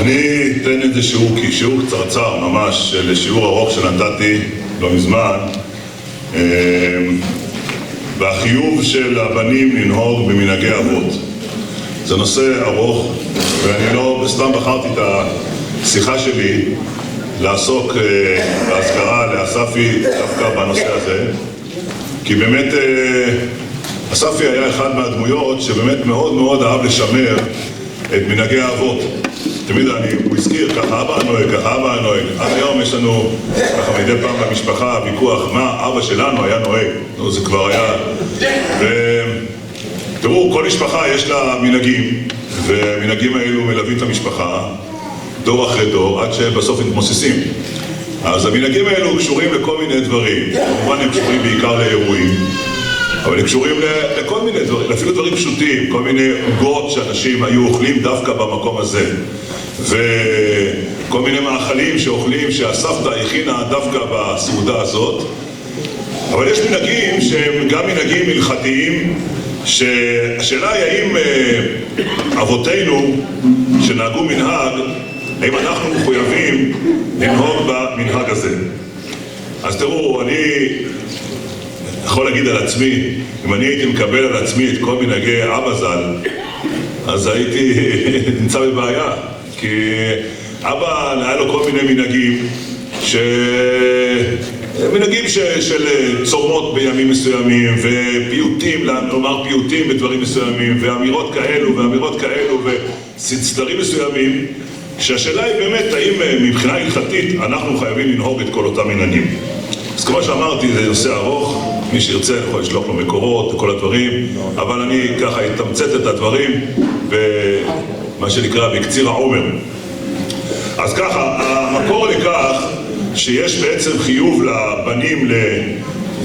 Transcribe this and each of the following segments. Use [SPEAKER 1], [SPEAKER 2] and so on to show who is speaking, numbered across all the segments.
[SPEAKER 1] אני אתן איזה שיעור קצרצר ממש לשיעור ארוך שנתתי לא מזמן והחיוב של הבנים לנהוג במנהגי אבות. זה נושא ארוך ואני לא סתם בחרתי את השיחה שלי לעסוק בהזכרה לאספי דווקא בנושא הזה, כי באמת אספי היה אחד מהדמויות שבאמת מאוד מאוד אהב לשמר את מנהגי האבות. תמיד הוא הזכיר, ככה אבא נוהג, ככה אבא נוהג. עד היום יש לנו ככה מדי פעם במשפחה ויכוח מה אבא שלנו היה נוהג. זה כבר היה. ותראו, כל משפחה יש לה מנהגים, והמנהגים האלו מלווים את המשפחה דור אחרי דור עד שבסוף מתמוססים. אז המנהגים האלו קשורים לכל מיני דברים. כמובן הם קשורים בעיקר לאירועים, אבל הם קשורים לכל מיני דברים, אפילו דברים פשוטים, כל מיני עוגות שאנשים היו אוכלים דווקא במקום הזה, וכל מיני מאכלים שאוכלים שהסבתא הכינה דווקא בסעודה הזאת. אבל יש מנהגים שהם גם מנהגים הלכתיים, שהשאלה היא האם אבותינו שנהגו מנהג, האם אנחנו מחויבים לנהוג במנהג הזה. אז תראו, אני יכול להגיד על עצמי, אם אני הייתי מקבל על עצמי את כל מנהגי אבא ז"ל, אז הייתי נמצא בבעיה, כי אבא היה לו כל מיני מנהגים, מנהגים של צומות בימים מסוימים, ופיוטים, לומר פיוטים בדברים מסוימים, ואמירות כאלו ואמירות כאלו, וסדרים מסוימים, שהשאלה היא באמת, האם מבחינה הלכתית אנחנו חייבים לנהוג את כל אותם מנהגים. אז כמו שאמרתי, זה נושא ארוך, מי שירצה יכול לשלוח לו מקורות וכל הדברים, אבל אני ככה אתמצת את הדברים במה שנקרא בקציר העומר. אז ככה, המקור לכך שיש בעצם חיוב לבנים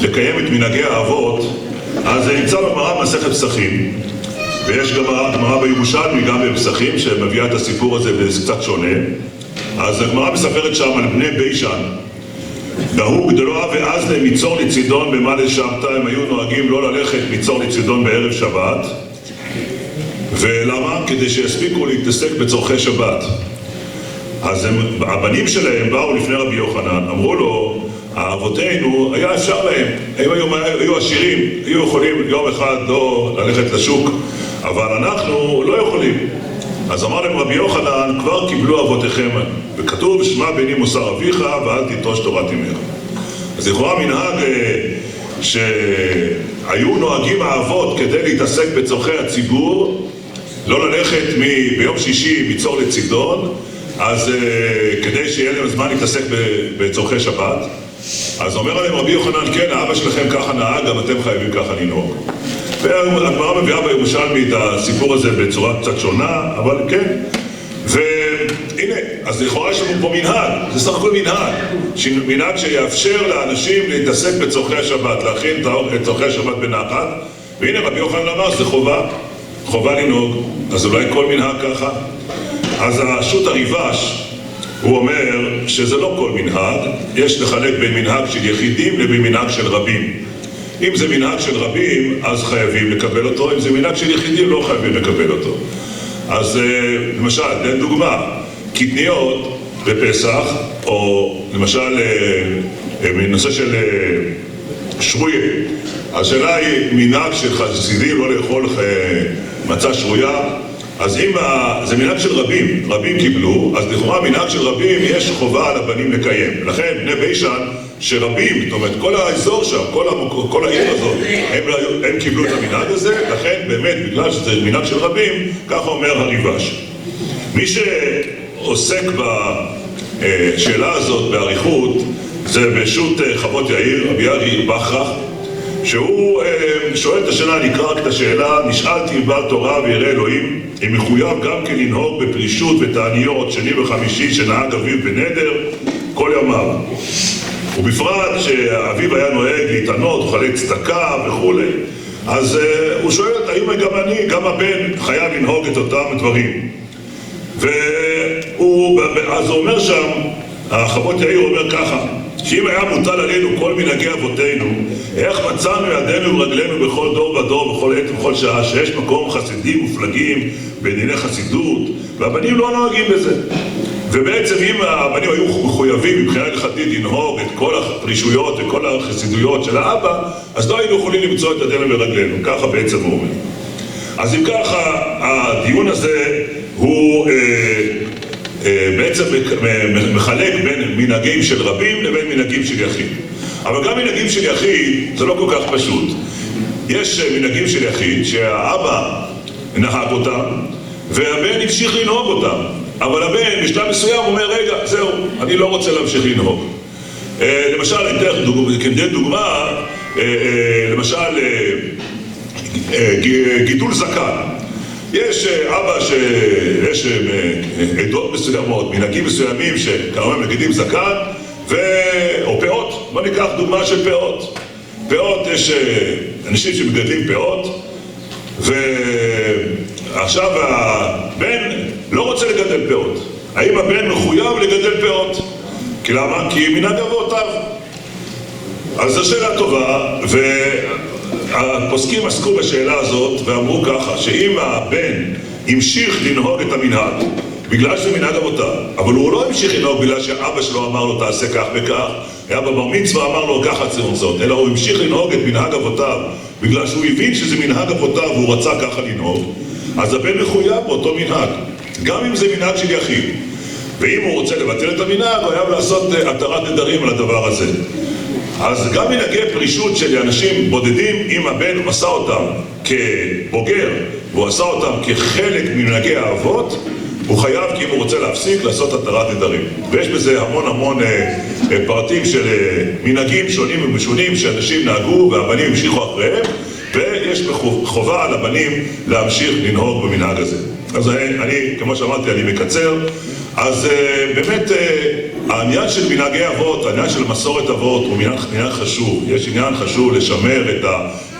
[SPEAKER 1] לקיים את מנהגי האבות, אז זה נמצא בגמרא במסכת פסחים, ויש גם גמרא בירושלמי גם בפסחים שמביאה את הסיפור הזה קצת שונה. אז הגמרא מספרת שם על בני בישן, נהוג דלואה ואז למצור לצידון במעלה שבתא, הם היו נוהגים לא ללכת מצור לצידון בערב שבת. ולמה? כדי שיספיקו להתעסק בצורכי שבת. אז הבנים שלהם באו לפני רבי יוחנן, אמרו לו, האבותינו היה אפשר להם, הם היו עשירים, היו יכולים יום אחד לא ללכת לשוק, אבל אנחנו לא יכולים. אז אמר להם רבי יוחנן, כבר קיבלו אבותיכם, וכתוב, שמע בני מוסר אביך ואל תיטוש תורת אמך. אז לכאורה מנהג שהיו נוהגים האבות כדי להתעסק בצורכי הציבור, לא ללכת ביום שישי מצור לצידון, אז כדי שיהיה להם זמן להתעסק בצורכי שבת. אז אומר להם רבי יוחנן, כן, האבא שלכם ככה נהג, גם אתם חייבים ככה לנהוג. והגמרא מביאה בירושלמי את הסיפור הזה בצורה קצת שונה, אבל כן. והנה, אז לכאורה יש לנו פה מנהג, זה סך הכל מנהג שיאפשר לאנשים להתעסק בצורכי השבת, להכין את צורכי השבת בנחת. והנה רבי יוחנן אמר, זה חובה לנהוג, אז אולי כל מנהג ככה. אז השו"ת הריב"ש, הוא אומר שזה לא כל מנהג, יש לחלק בין מנהג של יחידים לבין מנהג של רבים. אם זה מנהג של רבים, אז חייבים לקבל אותו, אם זה מנהג של יחידים, לא חייבים לקבל אותו. אז למשל, תן דוגמה, קטניות בפסח, או למשל מנושא של שרויה. השאלה היא מנהג של חסידים לא לאכול מצה שרויה, אז אם זה מנהג של רבים קיבלו, אז לכאורה מנהג של רבים יש חובה על הבנים לקיים. לכן בני בישן שרבים, זאת אומרת כל האזור שם, כל העיר הזאת, הם קיבלו את המנהג הזה, לכן באמת בגלל שזה מנהג של רבים, ככה אומר הריב"ש. מי שעוסק בשאלה הזאת באריכות, זה בשו"ת חוות יאיר, רבי יאיר בכרך, שהוא שואל את השאלה, נקרא רק את השאלה, נשאלתי בעל תורה וירא אלוהים, אם מחויב גם כן לנהוג בפרישות ותעניות שני וחמישי שנהג אביו בנדר כל ימיו. ובפרט שאביו היה נוהג להתענות, אוכלי צדקה וכו'. אז הוא שואל, האם גם הבן חייב לנהוג את אותם דברים? אז הוא אומר שם, החוות יאיר אומר ככה, שאם היה מוטל עלינו כל מנהגי אבותינו, איך מצאנו ידינו ורגלינו בכל דור ודור, בכל עת ובכל שעה, שיש מקום חסידים מופלגים בדיני חסידות, והבנים לא נוהגים בזה. ובעצם אם הבנים היו מחויבים מבחינה הלכתית לנהוג את כל הפרישויות וכל החסידויות של האבא, אז לא היינו יכולים למצוא את ידינו ורגלינו, ככה בעצם הוא אומר. אז אם ככה, הדיון הזה הוא בעצם מחלק בין מנהגים של רבים לבין מנהגים של יחיד. אבל גם מנהגים של יחיד זה לא כל כך פשוט. יש מנהגים של יחיד שהאבא נהג אותם והבן המשיך לנהוג אותם, אבל הבן בשלב מסוים אומר, רגע, זהו, אני לא רוצה להמשיך לנהוג. למשל, כדי דוגמה, למשל, גידול זקן. יש אבא שיש עדות מסוימות, מנהגים מסוימים שכמובן מגידים זקן, או פאות. בוא ניקח דוגמה של פאות. פאות, יש אנשים שמגדלים פאות, ועכשיו הבן לא רוצה לגדל פאות. האם הבן מחויב לגדל פאות? כי למה? כי מנהג אבותיו. אז זו שאלה טובה, והפוסקים עסקו בשאלה הזאת ואמרו ככה, שאם הבן המשיך לנהוג את המנהג בגלל שזה מנהג אבותיו, אבל הוא לא המשיך לנהוג בגלל שאבא שלו אמר לו תעשה כך וכך, היה בבר מצווה אמר לו ככה צריך לעשות, אלא הוא המשיך לנהוג את מנהג אבותיו בגלל שהוא הבין שזה מנהג אבותיו והוא רצה ככה לנהוג, אז הבן מחויב באותו מנהג, גם אם זה מנהג של יחיד. ואם הוא רוצה לבטל את המנהג, הוא חייב לעשות התרת נדרים על הדבר הזה. אז גם מנהגי פרישות של אנשים בודדים, אם הבן עשה אותם כבוגר והוא עשה אותם כחלק ממנהגי האבות, הוא חייב, כי אם הוא רוצה להפסיק, לעשות התרת נדרים. ויש בזה המון פרטים של מנהגים שונים ומשונים שאנשים נהגו והבנים המשיכו אחריהם, ויש חובה על הבנים להמשיך לנהוג במנהג הזה. אז אני, כמו שאמרתי, אני מקצר. אז באמת העניין של מנהגי אבות, העניין של מסורת אבות הוא עניין חשוב. יש עניין חשוב לשמר את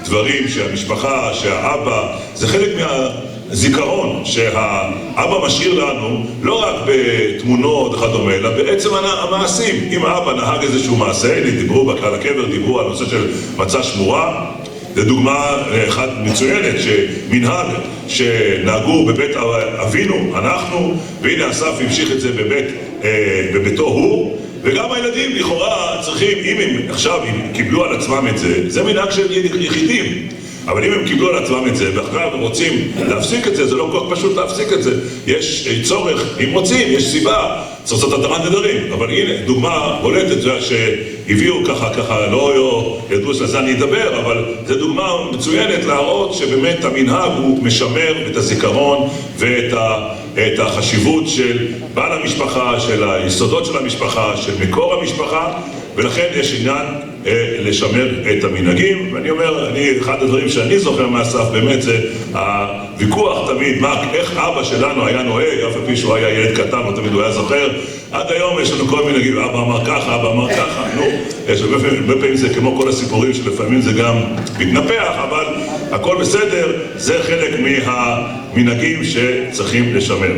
[SPEAKER 1] הדברים שהמשפחה, שהאבא, זה חלק מהזיכרון שהאבא משאיר לנו, לא רק בתמונות וכדומה, אלא בעצם המעשים. אם האבא נהג איזשהו מעשה, דיברו על הקבר, דיברו על נושא של מצה שמורה, זו דוגמה אחת מצוינת, שמנהג שנהגו בבית אבינו, אנחנו, והנה אסף המשיך את זה בביתו הוא, וגם הילדים לכאורה צריכים, אם הם עכשיו קיבלו על עצמם את זה, זה מנהג של יחידים, אבל אם הם קיבלו על עצמם את זה, ואחריו הם רוצים להפסיק את זה, זה לא כל כך פשוט להפסיק את זה. יש צורך, אם רוצים, יש סיבה, צריך לעשות התרת נדרים. אבל הנה, דוגמה בולטת שהביאו ככה, לא ידעו שלזה אני אדבר, אבל זו דוגמה מצוינת להראות שבאמת המנהג הוא משמר את הזיכרון ואת החשיבות של בעל המשפחה, של היסודות של המשפחה, של מקור המשפחה, ולכן יש עניין לשמר את המנהגים. ואני אומר, אחד הדברים שאני זוכר מהסף באמת זה הוויכוח תמיד, איך אבא שלנו היה נוהג, אף על פי שהוא היה ילד קטן, לא תמיד הוא היה זוכר. עד היום יש לנו כל מיני נגיד, אבא אמר ככה, אבא אמר ככה, יש הרבה פעמים זה כמו כל הסיפורים שלפעמים זה גם מתנפח, אבל הכל בסדר, זה חלק מהמנהגים שצריכים לשמר.